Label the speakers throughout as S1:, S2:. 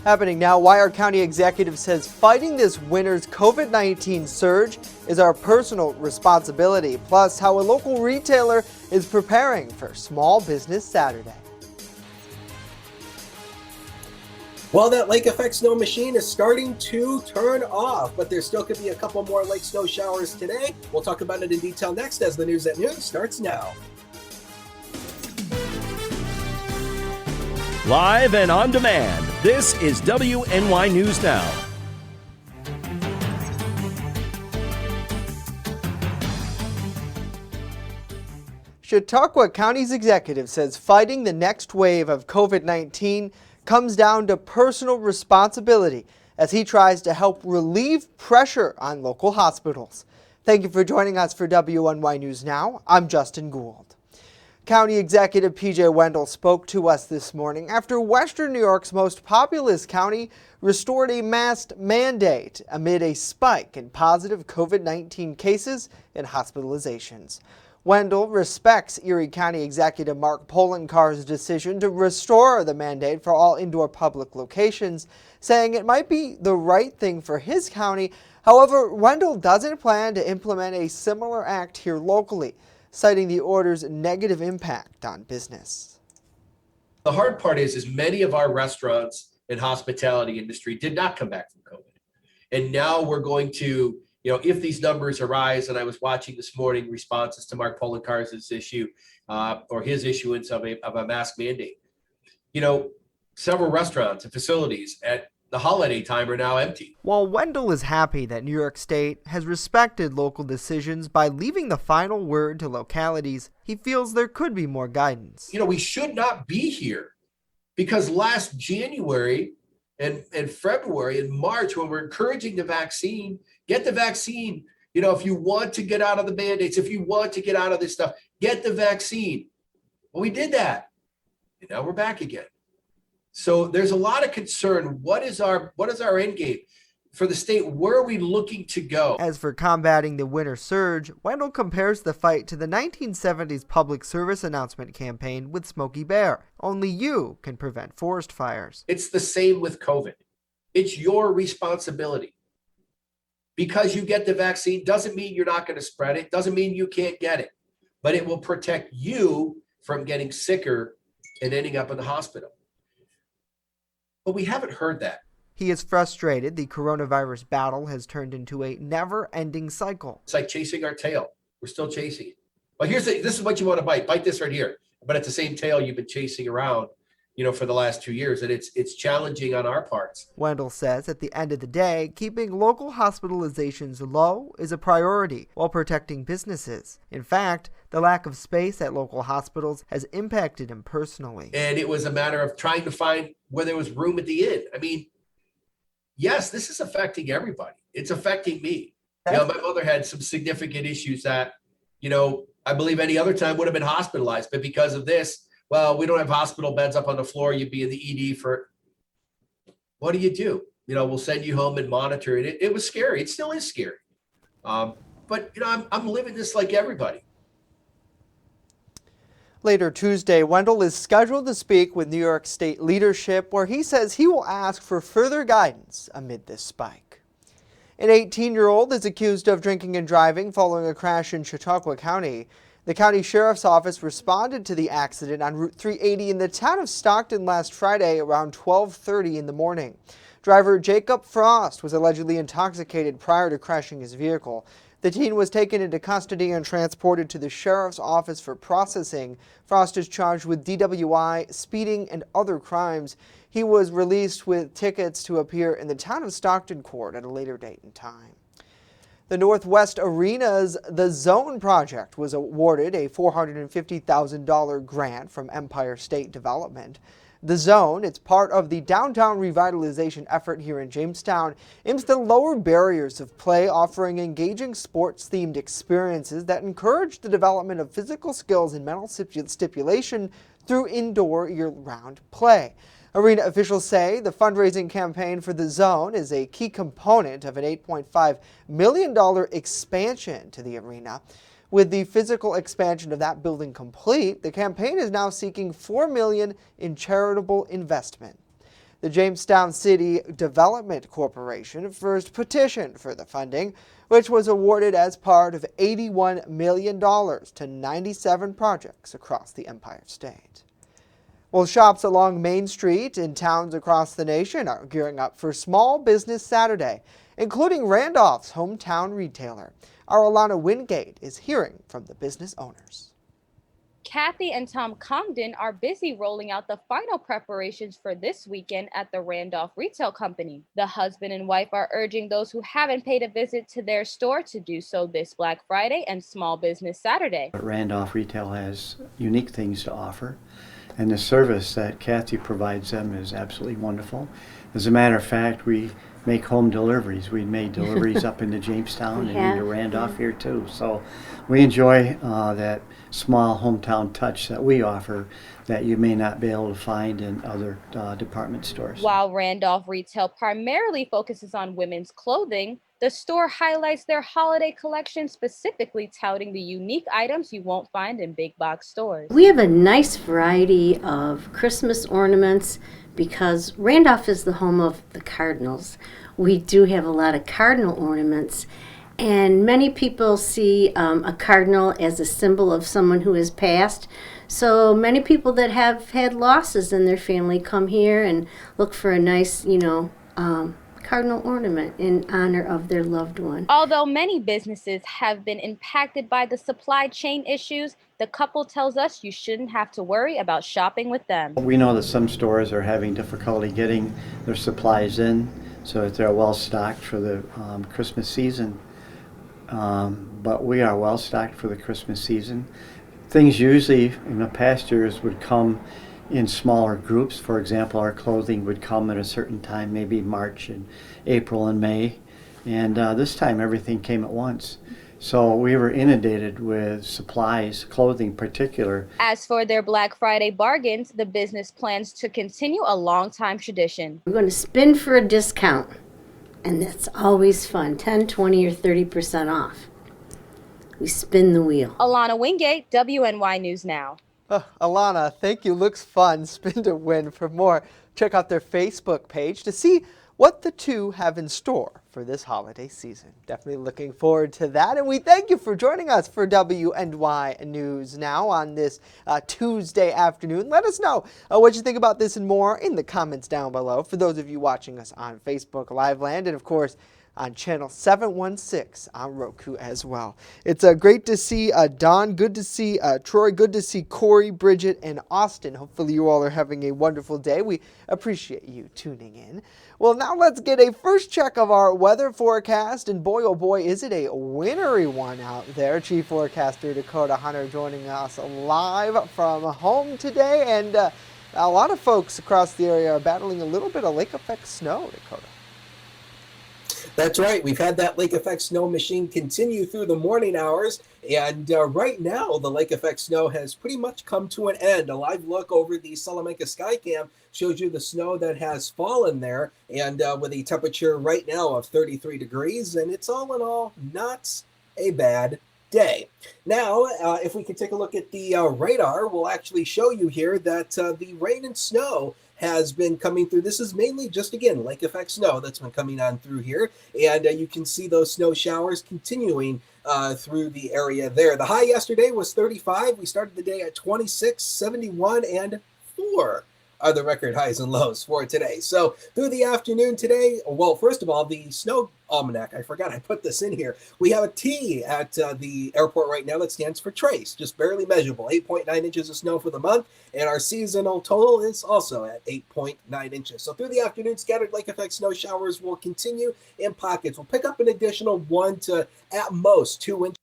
S1: Happening now, why our county executive says fighting this winter's COVID-19 surge is our personal responsibility, plus how a local retailer is preparing for Small Business Saturday.
S2: Well, that lake effect snow machine is starting to turn off, but there still could be a couple more lake snow showers today. We'll talk about it in detail next as the news at noon starts now.
S3: Live and on demand, this is WNY News Now.
S1: Chautauqua County's executive says fighting the next wave of COVID-19 comes down to personal responsibility as he tries to help relieve pressure on local hospitals. Thank you for joining us for WNY News Now. I'm Justin Gould. County Executive P.J. Wendell spoke to us this morning after Western New York's most populous county restored a mask mandate amid a spike in positive COVID-19 cases and hospitalizations. Wendell respects Erie County Executive Mark Poloncarz's decision to restore the mandate for all indoor public locations, saying it might be the right thing for his county. However, Wendell doesn't plan to implement a similar act here locally, citing the order's negative impact on business.
S4: The hard part is many of our restaurants and hospitality industry did not come back from COVID. And now we're going to, if these numbers arise, and I was watching this morning responses to Mark Poloncarz's issue or his issuance of a mask mandate. Several restaurants and facilities at the holiday time are now empty.
S1: While Wendell is happy that New York State has respected local decisions by leaving the final word to localities, he feels there could be more guidance.
S4: We should not be here because last January and February and March, when we're encouraging the vaccine, get the vaccine. If you want to get out of the mandates, if you want to get out of this stuff, get the vaccine. Well, we did that. And now we're back again. So there's a lot of concern. What is our end game for the state? Where are we looking to go?
S1: As for combating the winter surge, Wendell compares the fight to the 1970s public service announcement campaign with Smokey Bear. Only you can prevent forest fires.
S4: It's the same with COVID. It's your responsibility. Because you get the vaccine doesn't mean you're not going to spread it. Doesn't mean you can't get it. But it will protect you from getting sicker and ending up in the hospital. But we haven't heard that.
S1: He is frustrated the coronavirus battle has turned into a never-ending cycle.
S4: It's like chasing our tail. We're still chasing it. Well, this is what you want to bite. Bite this right here. But it's the same tail you've been chasing around, for the last 2 years. And it's challenging on our parts.
S1: Wendell says at the end of the day, keeping local hospitalizations low is a priority while protecting businesses. In fact, the lack of space at local hospitals has impacted him personally.
S4: And it was a matter of trying to find where there was room at the inn. I mean, yes, this is affecting everybody. It's affecting me. My mother had some significant issues that, I believe any other time would have been hospitalized. But because of this, well, we don't have hospital beds up on the floor. You'd be in the ED for, what do? We'll send you home and monitor it. It was scary. It still is scary. But, I'm living this like everybody.
S1: Later Tuesday, Wendell is scheduled to speak with New York State leadership, where he says he will ask for further guidance amid this spike. An 18-year-old is accused of drinking and driving following a crash in Chautauqua County. The county sheriff's office responded to the accident on Route 380 in the town of Stockton last Friday around 12:30 in the morning. Driver Jacob Frost was allegedly intoxicated prior to crashing his vehicle. The teen was taken into custody and transported to the sheriff's office for processing. Frost is charged with DWI, speeding, and other crimes. He was released with tickets to appear in the town of Stockton court at a later date and time. The Northwest Arena's The Zone project was awarded a $450,000 grant from Empire State Development. The Zone, it's part of the downtown revitalization effort here in Jamestown, aims to lower barriers of play, offering engaging sports-themed experiences that encourage the development of physical skills and mental stipulation through indoor year-round play. Arena officials say the fundraising campaign for The Zone is a key component of an $8.5 million expansion to the arena. With the physical expansion of that building complete, the campaign is now seeking $4 million in charitable investment. The Jamestown City Development Corporation first petitioned for the funding, which was awarded as part of $81 million to 97 projects across the Empire State. Well, shops along Main Street in towns across the nation are gearing up for Small Business Saturday, including Randolph's hometown retailer. Our Alana Wingate is hearing from the business owners.
S5: Kathy and Tom Comden are busy rolling out the final preparations for this weekend at the Randolph Retail Company. The husband and wife are urging those who haven't paid a visit to their store to do so this Black Friday and Small Business Saturday.
S6: Randolph Retail has unique things to offer, and the service that Kathy provides them is absolutely wonderful. As a matter of fact, we make home deliveries. We made deliveries up into Jamestown and into Randolph here too. So we enjoy that small hometown touch that we offer that you may not be able to find in other department stores.
S5: While Randolph Retail primarily focuses on women's clothing, the store highlights their holiday collection, specifically touting the unique items you won't find in big box stores.
S7: We have a nice variety of Christmas ornaments because Randolph is the home of the Cardinals. We do have a lot of cardinal ornaments, and many people see a cardinal as a symbol of someone who has passed. So many people that have had losses in their family come here and look for a nice, cardinal ornament in honor of their loved one.
S5: Although many businesses have been impacted by the supply chain issues, the couple tells us you shouldn't have to worry about shopping with them.
S6: We know that some stores are having difficulty getting their supplies in so that they're well stocked for the Christmas season. But we are well stocked for the Christmas season. Things usually in the past years would come in smaller groups. For example, our clothing would come at a certain time, maybe March and April and May. And this time everything came at once. So we were inundated with supplies, clothing in particular.
S5: As for their Black Friday bargains, the business plans to continue a long-time tradition.
S7: We're going to spin for a discount, and that's always fun, 10, 20, or 30% off. We spin the wheel.
S5: Alana Wingate, WNY News Now.
S1: Alana, thank you. Looks fun. Spin to win. For more, check out their Facebook page to see what the two have in store for this holiday season. Definitely looking forward to that. And we thank you for joining us for WNY News Now on this Tuesday afternoon. Let us know what you think about this and more in the comments down below. For those of you watching us on Facebook Live Land, and of course, on channel 716 on Roku as well. It's great to see Don, good to see Troy, good to see Corey, Bridget, and Austin. Hopefully you all are having a wonderful day. We appreciate you tuning in. Well, now let's get a first check of our weather forecast, and boy, oh boy, is it a wintry one out there. Chief Forecaster Dakota Hunter joining us live from home today, and a lot of folks across the area are battling a little bit of lake effect snow, Dakota.
S2: That's right. We've had that lake effect snow machine continue through the morning hours. And right now, the lake effect snow has pretty much come to an end. A live look over the Salamanca Skycam shows you the snow that has fallen there. And with a temperature right now of 33 degrees. And it's all in all not a bad day. Now, if we can take a look at the radar, we'll actually show you here that the rain and snow has been coming through. This is mainly just, again, lake effect snow that's been coming on through here. And you can see those snow showers continuing through the area there. The high yesterday was 35. We started the day at 26, 71, and 4 are the record highs and lows for today. So through the afternoon today, well, first of all, the snow almanac, I forgot I put this in here. We have a T at the airport right now that stands for trace, just barely measurable, 8.9 inches of snow for the month. And our seasonal total is also at 8.9 inches. So through the afternoon, scattered lake effect snow showers will continue in pockets. We'll pick up an additional 1 to at most 2 inches.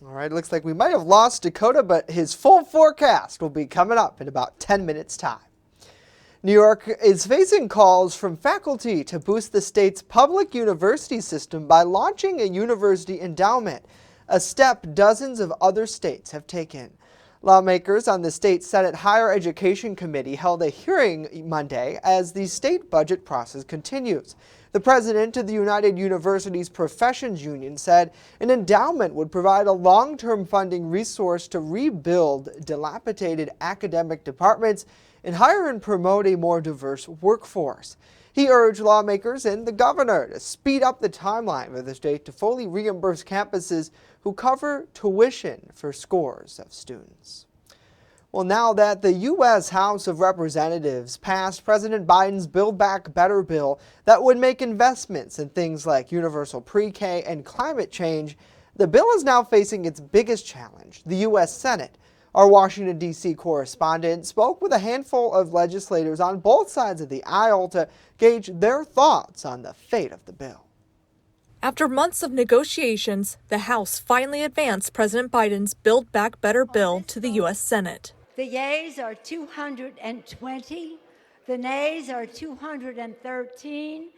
S1: All right, looks like we might have lost Dakota, but his full forecast will be coming up in about 10 minutes' time. New York is facing calls from faculty to boost the state's public university system by launching a university endowment, a step dozens of other states have taken. Lawmakers on the state Senate Higher Education Committee held a hearing Monday as the state budget process continues. The president of the United Universities Professions Union said an endowment would provide a long-term funding resource to rebuild dilapidated academic departments and hire and promote a more diverse workforce. He urged lawmakers and the governor to speed up the timeline for the state to fully reimburse campuses who cover tuition for scores of students. Well, now that the U.S. House of Representatives passed President Biden's Build Back Better bill that would make investments in things like universal pre-K and climate change, the bill is now facing its biggest challenge, the U.S. Senate. Our Washington, D.C. correspondent spoke with a handful of legislators on both sides of the aisle to gauge their thoughts on the fate of the bill.
S8: After months of negotiations, the House finally advanced President Biden's Build Back Better bill to the U.S. Senate.
S9: The yeas are 220, the nays are 213.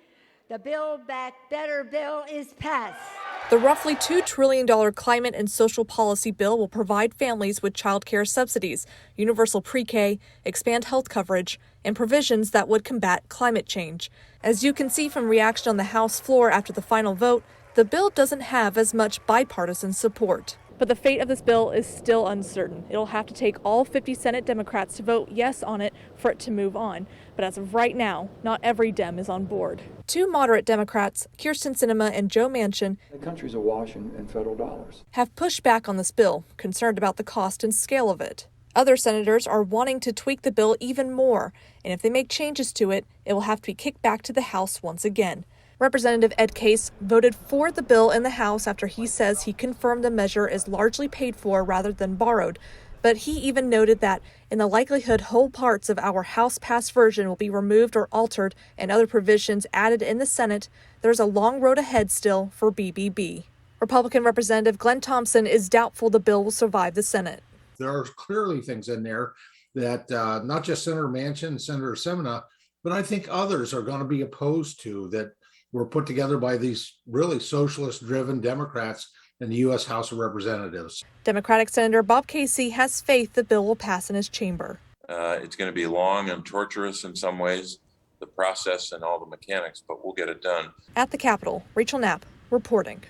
S9: The Build Back Better bill is passed.
S8: The roughly $2 trillion climate and social policy bill will provide families with child care subsidies, universal pre-K, expand health coverage, and provisions that would combat climate change. As you can see from reaction on the House floor after the final vote, the bill doesn't have as much bipartisan support. But the fate of this bill is still uncertain. It'll have to take all 50 Senate Democrats to vote yes on it for it to move on. But as of right now, not every Dem is on board. Two moderate Democrats, Kyrsten Sinema and Joe Manchin,
S10: the country's awash in federal dollars,
S8: have pushed back on this bill, concerned about the cost and scale of it. Other senators are wanting to tweak the bill even more, and if they make changes to it, it will have to be kicked back to the House once again. Representative Ed Case voted for the bill in the House after he says he confirmed the measure is largely paid for rather than borrowed. But he even noted that, in the likelihood whole parts of our House-passed version will be removed or altered and other provisions added in the Senate, there's a long road ahead still for BBB. Republican Representative Glenn Thompson is doubtful the bill will survive the Senate.
S11: There are clearly things in there that not just Senator Manchin and Senator Sinema, but I think others are going to be opposed to, that were put together by these really socialist-driven Democrats in the U.S. House of Representatives.
S8: Democratic Senator Bob Casey has faith the bill will pass in his chamber.
S12: It's going to be long and torturous in some ways, the process and all the mechanics, but we'll get it done.
S8: At the Capitol, Rachel Knapp reporting.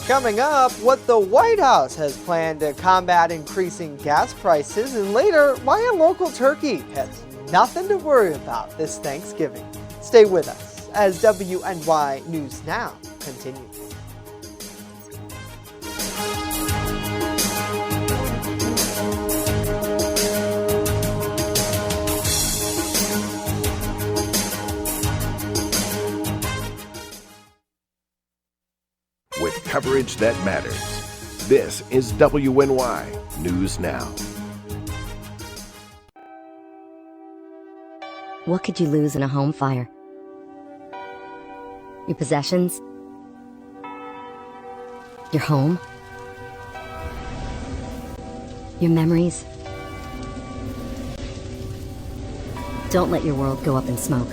S1: Coming up, what the White House has planned to combat increasing gas prices, and later, why a local turkey has nothing to worry about this Thanksgiving. Stay with us as WNY News Now continues.
S3: With coverage that matters, this is WNY News Now.
S13: What could you lose in a home fire? Your possessions? Your home? Your memories? Don't let your world go up in smoke.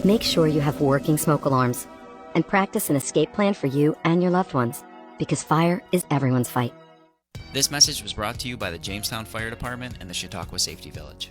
S13: Make sure you have working smoke alarms and practice an escape plan for you and your loved ones, because fire is everyone's fight.
S14: This message was brought to you by the Jamestown Fire Department and the Chautauqua Safety Village.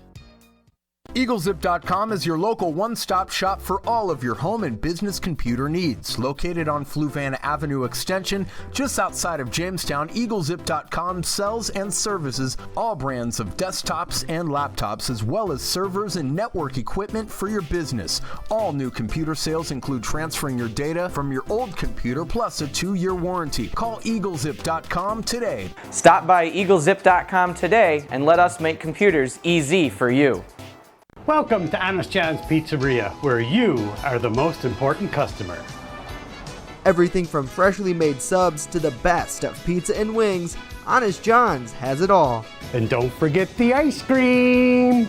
S15: EagleZip.com is your local one-stop shop for all of your home and business computer needs. Located on Fluvanna Avenue Extension, just outside of Jamestown, EagleZip.com sells and services all brands of desktops and laptops, as well as servers and network equipment for your business. All new computer sales include transferring your data from your old computer, plus a 2-year warranty. Call EagleZip.com today.
S16: Stop by EagleZip.com today and let us make computers easy for you.
S17: Welcome to Honest John's Pizzeria, where you are the most important customer.
S1: Everything from freshly made subs to the best of pizza and wings, Honest John's has it all.
S17: And don't forget the ice cream!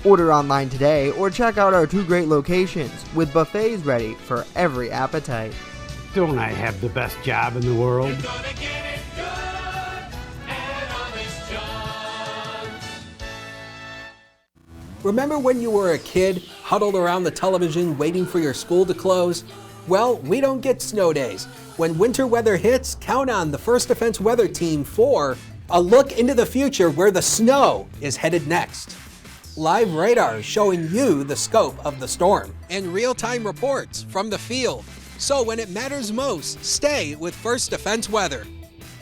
S1: Order online today or check out our 2 great locations with buffets ready for every appetite.
S17: Don't I have the best job in the world?
S2: Remember when you were a kid, huddled around the television waiting for your school to close? Well, we don't get snow days. When winter weather hits, count on the First Defense Weather Team for a look into the future where the snow is headed next. live radar showing you the scope of the storm, and real-time reports from the field. So when it matters most, stay with First Defense Weather.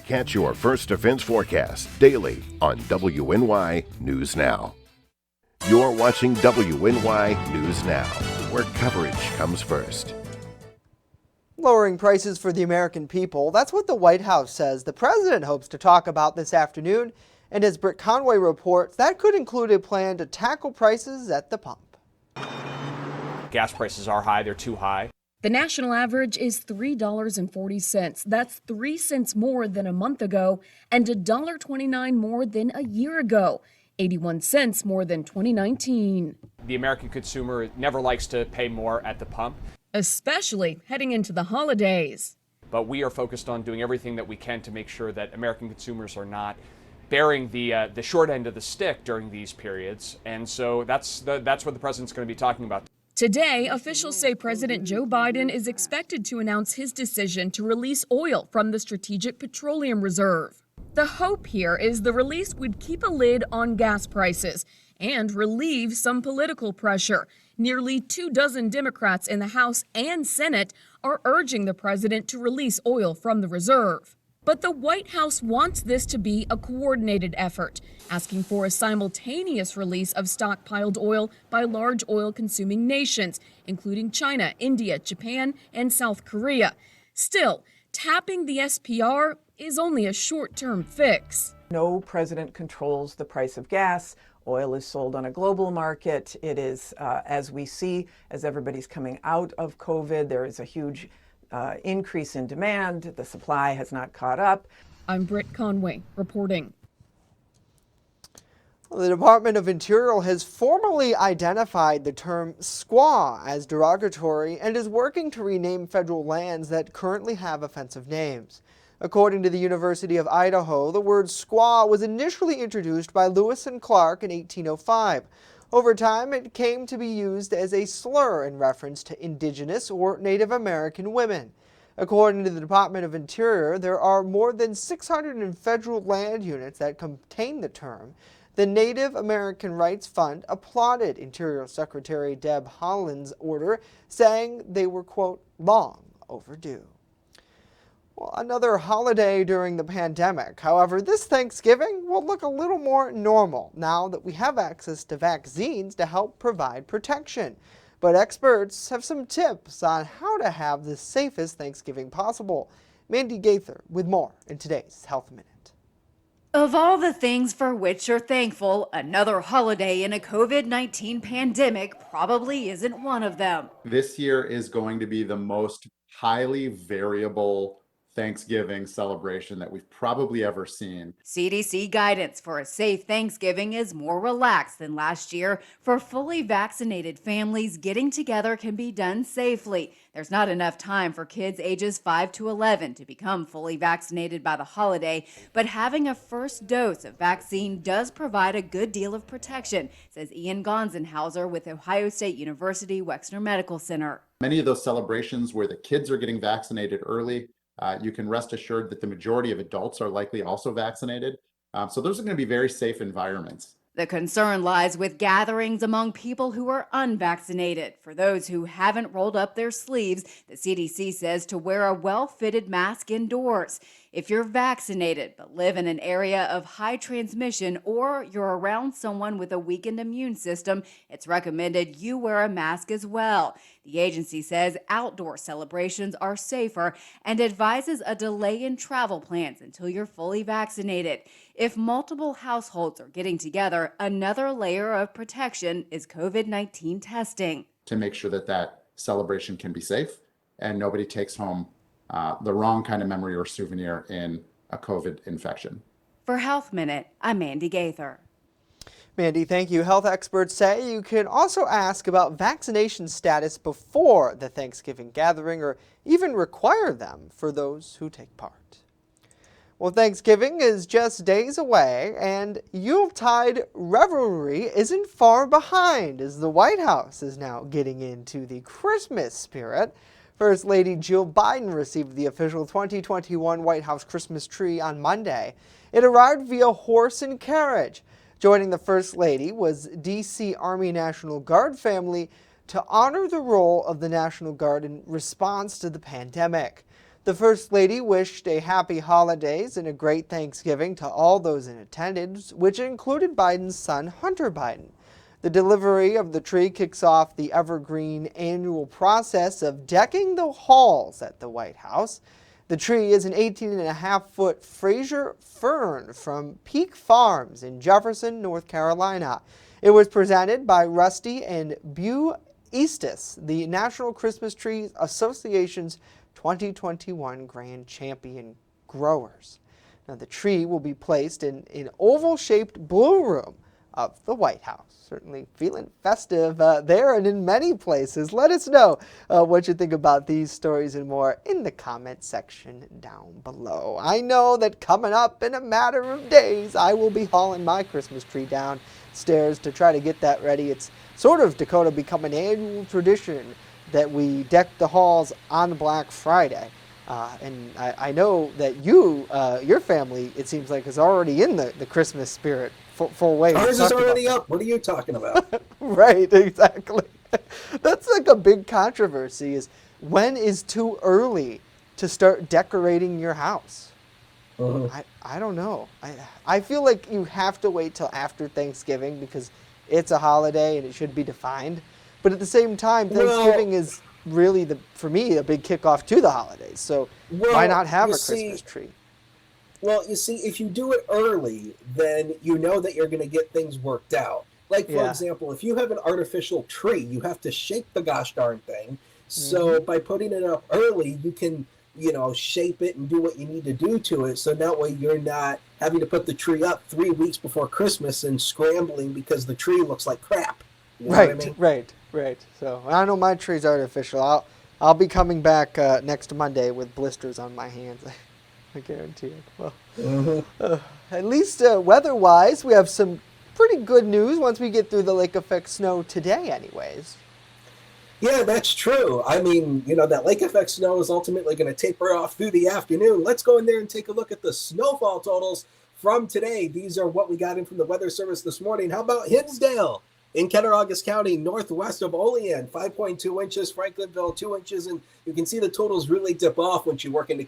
S18: Catch your First Defense forecast daily on WNY News Now. You're watching WNY News Now, where coverage comes first.
S1: Lowering prices for the American people, that's what the White House says the president hopes to talk about this afternoon. And as Britt Conway reports, that could include a plan to tackle prices at the pump.
S19: Gas prices are high, they're too high.
S20: The national average is $3.40. That's 3 cents more than a month ago and $1.29 more than a year ago, 81 cents more than 2019.
S19: The American consumer never likes to pay more at the pump,
S20: especially heading into the holidays.
S19: but we are focused on doing everything that we can to make sure that American consumers are not bearing the short end of the stick during these periods. And so that's what the president's going to be talking about.
S20: Today, officials say President Joe Biden is expected to announce his decision to release oil from the Strategic Petroleum Reserve. The hope here is the release would keep a lid on gas prices and relieve some political pressure. Nearly 24 Democrats in the House and Senate are urging the president to release oil from the reserve. But the White House wants this to be a coordinated effort, asking for a simultaneous release of stockpiled oil by large oil-consuming nations, including China, India, Japan, and South Korea. Still, tapping the SPR is only a short-term fix.
S21: No president controls the price of gas. Oil is sold on a global market. It is, as we see, as everybody's coming out of COVID, there is a huge increase in demand. The supply has not caught up.
S20: I'm Britt Conway reporting.
S1: The Department of Interior has formally identified the term squaw as derogatory and is working to rename federal lands that currently have offensive names. According to the University of Idaho, the word squaw was initially introduced by Lewis and Clark in 1805. Over time, it came to be used as a slur in reference to indigenous or Native American women. According to the Department of Interior, there are more than 600 federal land units that contain the term. The Native American Rights Fund applauded Interior Secretary Deb Haaland's order, saying they were, quote, long overdue. Well, another holiday during the pandemic. However, this Thanksgiving will look a little more normal now that we have access to vaccines to help provide protection. But experts have some tips on how to have the safest Thanksgiving possible. Mandy Gaither with more in today's Health Minute.
S22: Of all the things for which you're thankful, another holiday in a COVID-19 pandemic probably isn't one of them.
S23: This year is going to be the most highly variable Thanksgiving celebration that we've probably ever seen.
S22: CDC guidance for a safe Thanksgiving is more relaxed than last year. For fully vaccinated families, getting together can be done safely. There's not enough time for kids ages 5 to 11 to become fully vaccinated by the holiday, but having a first dose of vaccine does provide a good deal of protection, says Ian Gonzenhauser with Ohio State University Wexner Medical Center.
S23: Many of those celebrations where the kids are getting vaccinated early, you can rest assured that the majority of adults are likely also vaccinated. So those are going to be very safe environments.
S22: The concern lies with gatherings among people who are unvaccinated. For those who haven't rolled up their sleeves, the CDC says to wear a well-fitted mask indoors. If you're vaccinated but live in an area of high transmission or you're around someone with a weakened immune system, it's recommended you wear a mask as well. The agency says outdoor celebrations are safer and advises a delay in travel plans until you're fully vaccinated. If multiple households are getting together, another layer of protection is COVID-19 testing.
S23: To make sure that that celebration can be safe and nobody takes home the wrong kind of memory or souvenir in a COVID infection.
S22: For Health Minute, I'm Mandy Gaither.
S1: Mandy, thank you. Health experts say you can also ask about vaccination status before the Thanksgiving gathering or even require them for those who take part. Well, Thanksgiving is just days away, and Yuletide revelry isn't far behind as the White House is now getting into the Christmas spirit. First Lady Jill Biden received the official 2021 White House Christmas tree on Monday. It arrived via horse and carriage. Joining the First Lady was D.C. Army National Guard family to honor the role of the National Guard in response to the pandemic. The First Lady wished a happy holidays and a great Thanksgiving to all those in attendance, which included Biden's son, Hunter Biden. The delivery of the tree kicks off the evergreen annual process of decking the halls at the White House. The tree is an 18.5-foot Fraser fern from Peak Farms in Jefferson, North Carolina. It was presented by Rusty and Bew Eastis, the National Christmas Tree Association's 2021 Grand Champion growers. Now, the tree will be placed in an oval-shaped blue room of the White House. Certainly feeling festive there and in many places. Let us know what you think about these stories and more in the comment section down below. I know that coming up in a matter of days, I will be hauling my Christmas tree downstairs to try to get that ready. It's sort of, Dakota, become an annual tradition that we deck the halls on Black Friday. And I know that your family, it seems like, is already in the Christmas spirit full way.
S2: Ours is already up. What are you talking about?
S1: Right, exactly. That's like a big controversy, is when is too early to start decorating your house? I don't know. I feel like you have to wait till after Thanksgiving because it's a holiday and it should be defined. But at the same time, Thanksgiving is really, for me, a big kickoff to the holidays. So why not have a Christmas tree?
S2: Well, you see, if you do it early, then you know that you're going to get things worked out. Like, for example, if you have an artificial tree, you have to shape the gosh darn thing. So by putting it up early, you can, shape it and do what you need to do to it. So that way you're not having to put the tree up 3 weeks before Christmas and scrambling because the tree looks like crap. You know what I mean?
S1: Right. So I know my tree's artificial. I'll be coming back next Monday with blisters on my hands. I guarantee it. Well, at least weather-wise, we have some pretty good news once we get through the lake effect snow today anyways.
S2: Yeah, that's true. I mean, that lake effect snow is ultimately going to taper off through the afternoon. Let's go in there and take a look at the snowfall totals from today. These are what we got in from the Weather Service this morning. How about Hinsdale? In Cattaraugus County, northwest of Olean, 5.2 inches, Franklinville, 2 inches, and you can see the totals really dip off once you work into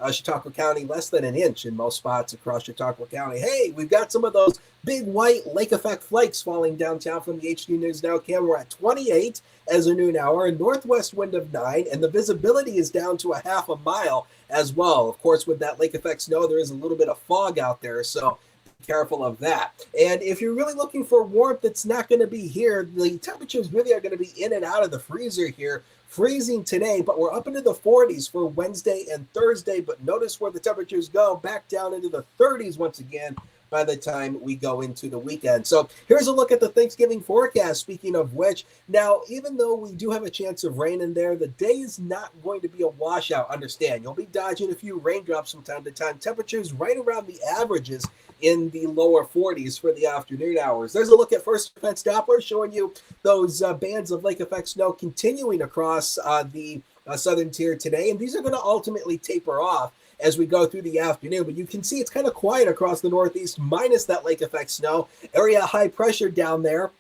S2: Chautauqua County, less than an inch in most spots across Chautauqua County. Hey, we've got some of those big white lake effect flakes falling downtown from the HD News Now camera. We're at 28 as a noon hour, a northwest wind of 9, and the visibility is down to a half a mile as well. Of course, with that lake effect snow, there is a little bit of fog out there, so careful of that. And if you're really looking for warmth, it's not going to be here. The temperatures really are going to be in and out of the freezer here. Freezing today, but we're up into the 40s for Wednesday and Thursday. But notice where the temperatures go, back down into the 30s once again by the time we go into the weekend. So here's a look at the Thanksgiving forecast, speaking of which. Now, even though we do have a chance of rain in there, the day is not going to be a washout. Understand, you'll be dodging a few raindrops from time to time. Temperatures right around the averages in the lower 40s for the afternoon hours. There's a look at First Defense Doppler showing you those bands of lake effect snow continuing across the southern tier today. And these are going to ultimately taper off as we go through the afternoon. But you can see it's kind of quiet across the Northeast, minus that lake effect snow. Area high pressure down there,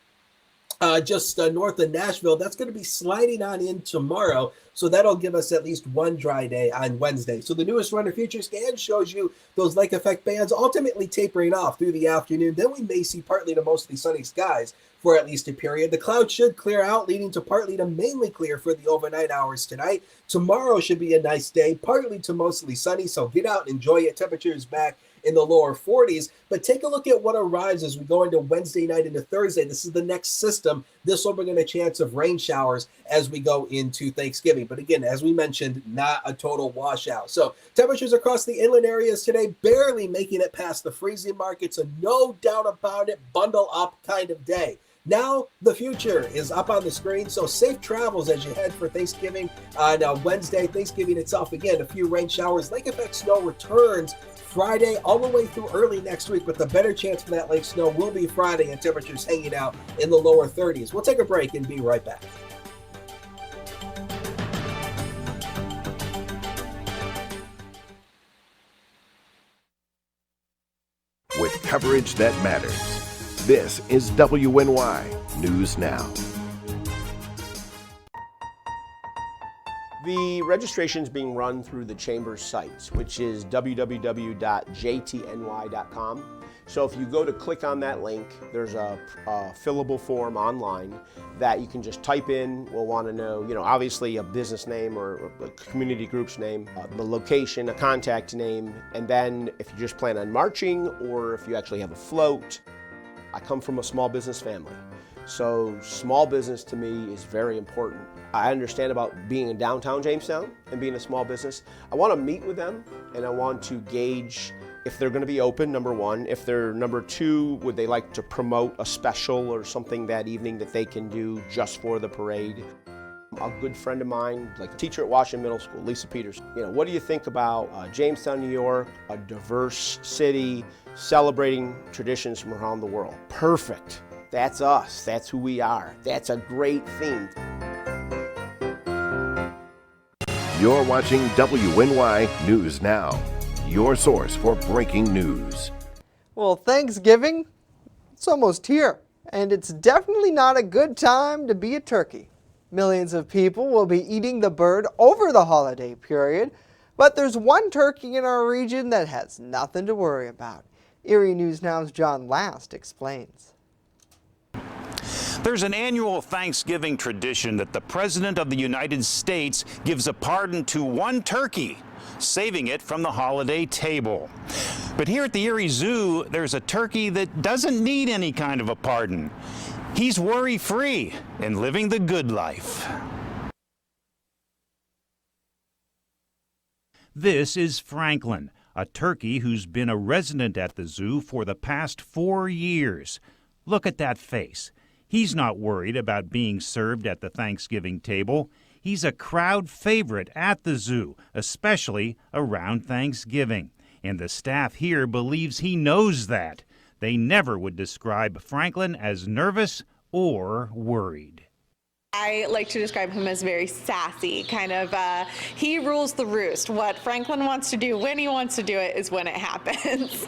S2: just north of Nashville. That's going to be sliding on in tomorrow. So that'll give us at least one dry day on Wednesday. So the newest Runner Future Scan shows you those lake effect bands ultimately tapering off through the afternoon. Then we may see partly to mostly sunny skies for at least a period. The clouds should clear out, leading to partly to mainly clear for the overnight hours tonight. Tomorrow should be a nice day, partly to mostly sunny. So get out and enjoy it. Temperatures back in the lower 40s. But take a look at what arrives as we go into Wednesday night into Thursday. This is the next system. This will bring in a chance of rain showers as we go into Thanksgiving. But again, as we mentioned, not a total washout. So temperatures across the inland areas today, barely making it past the freezing mark. It's a no doubt about it, bundle up kind of day. Now the future is up on the screen, so safe travels as you head for Thanksgiving on Wednesday. Thanksgiving itself, again, a few rain showers. Lake effect snow returns Friday all the way through early next week, but the better chance for that lake snow will be Friday, and temperatures hanging out in the lower 30s. We'll take a break and be right back.
S18: with coverage that matters. This is WNY News Now.
S4: The registration is being run through the Chamber's sites, which is www.jtny.com. So if you go to click on that link, there's a fillable form online that you can just type in. We'll want to know, obviously a business name or a community group's name, the location, a contact name, and then if you just plan on marching or if you actually have a float. I come from a small business family, so small business to me is very important. I understand about being in downtown Jamestown and being a small business. I want to meet with them and I want to gauge if they're going to be open, number one. If they're number two, would they like to promote a special or something that evening that they can do just for the parade? A good friend of mine, like a teacher at Washington Middle School, Lisa Peters. What do you think about Jamestown, New York, a diverse city, celebrating traditions from around the world? Perfect. That's us. That's who we are. That's a great theme.
S18: You're watching WNY News Now, your source for breaking news.
S1: Well, Thanksgiving, it's almost here, and it's definitely not a good time to be a turkey. Millions of people will be eating the bird over the holiday period, but there's one turkey in our region that has nothing to worry about. Erie News Now's John Last explains.
S6: There's an annual Thanksgiving tradition that the President of the United States gives a pardon to one turkey, saving it from the holiday table. But here at the Erie Zoo, there's a turkey that doesn't need any kind of a pardon. He's worry-free and living the good life. This is Franklin, a turkey who's been a resident at the zoo for the past 4 years. Look at that face. He's not worried about being served at the Thanksgiving table. He's a crowd favorite at the zoo, especially around Thanksgiving. And the staff here believes he knows that. They never would describe Franklin as nervous or worried.
S7: I like to describe him as very sassy, he rules the roost. What Franklin wants to do when he wants to do it is when it happens.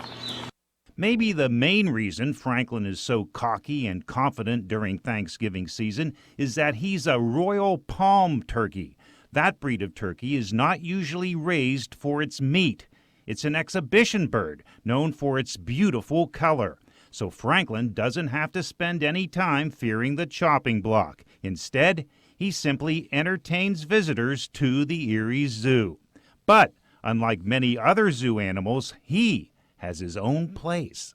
S6: Maybe the main reason Franklin is so cocky and confident during Thanksgiving season is that he's a Royal Palm turkey. That breed of turkey is not usually raised for its meat. It's an exhibition bird known for its beautiful color. So Franklin doesn't have to spend any time fearing the chopping block. Instead, he simply entertains visitors to the Erie Zoo. But unlike many other zoo animals, he has his own place.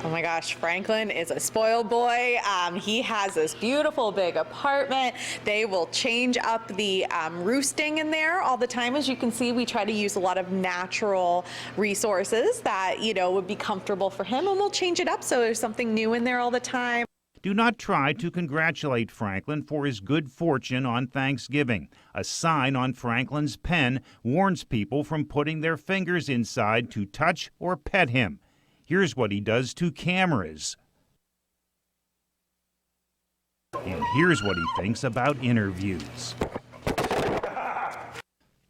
S7: Oh my gosh, Franklin is a spoiled boy. He has this beautiful big apartment. They will change up the roosting in there all the time. As you can see, we try to use a lot of natural resources that, would be comfortable for him, and we'll change it up so there's something new in there all the time.
S6: Do not try to congratulate Franklin for his good fortune on Thanksgiving. A sign on Franklin's pen warns people from putting their fingers inside to touch or pet him. Here's what he does to cameras. And here's what he thinks about interviews.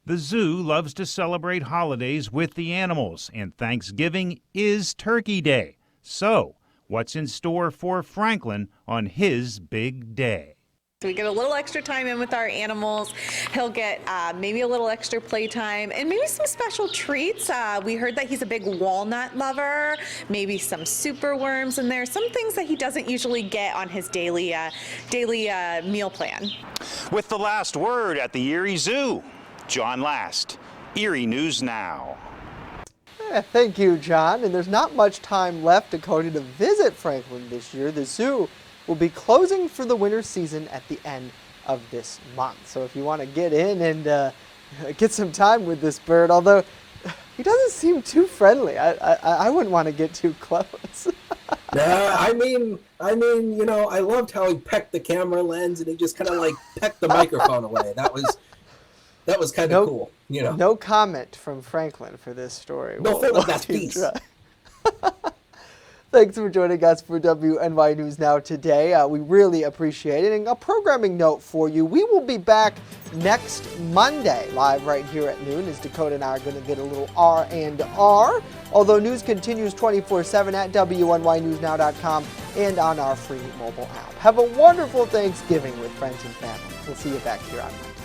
S6: The zoo loves to celebrate holidays with the animals, and Thanksgiving is Turkey Day. So, what's in store for Franklin on his big day?
S7: So we get a little extra time in with our animals. He'll get maybe a little extra playtime and maybe some special treats. We heard that he's a big walnut lover, maybe some super worms in there, some things that he doesn't usually get on his daily meal plan.
S6: With the last word at the Erie Zoo, John Last, Erie News Now.
S1: Thank you, John. And there's not much time left, Dakota, to visit Franklin this year. The zoo will be closing for the winter season at the end of this month. So if you want to get in and get some time with this bird, although he doesn't seem too friendly, I wouldn't want to get too close.
S2: I loved how he pecked the camera lens and he just kind of like pecked the microphone away. That was kind of cool.
S1: No comment from Franklin for this story.
S2: No, Philip, that's peace.
S1: Thanks for joining us for WNY News Now today. We really appreciate it. And a programming note for you, we will be back next Monday, live right here at noon, as Dakota and I are going to get a little R&R. Although news continues 24/7 at WNYNewsNow.com and on our free mobile app. Have a wonderful Thanksgiving with friends and family. We'll see you back here on Monday.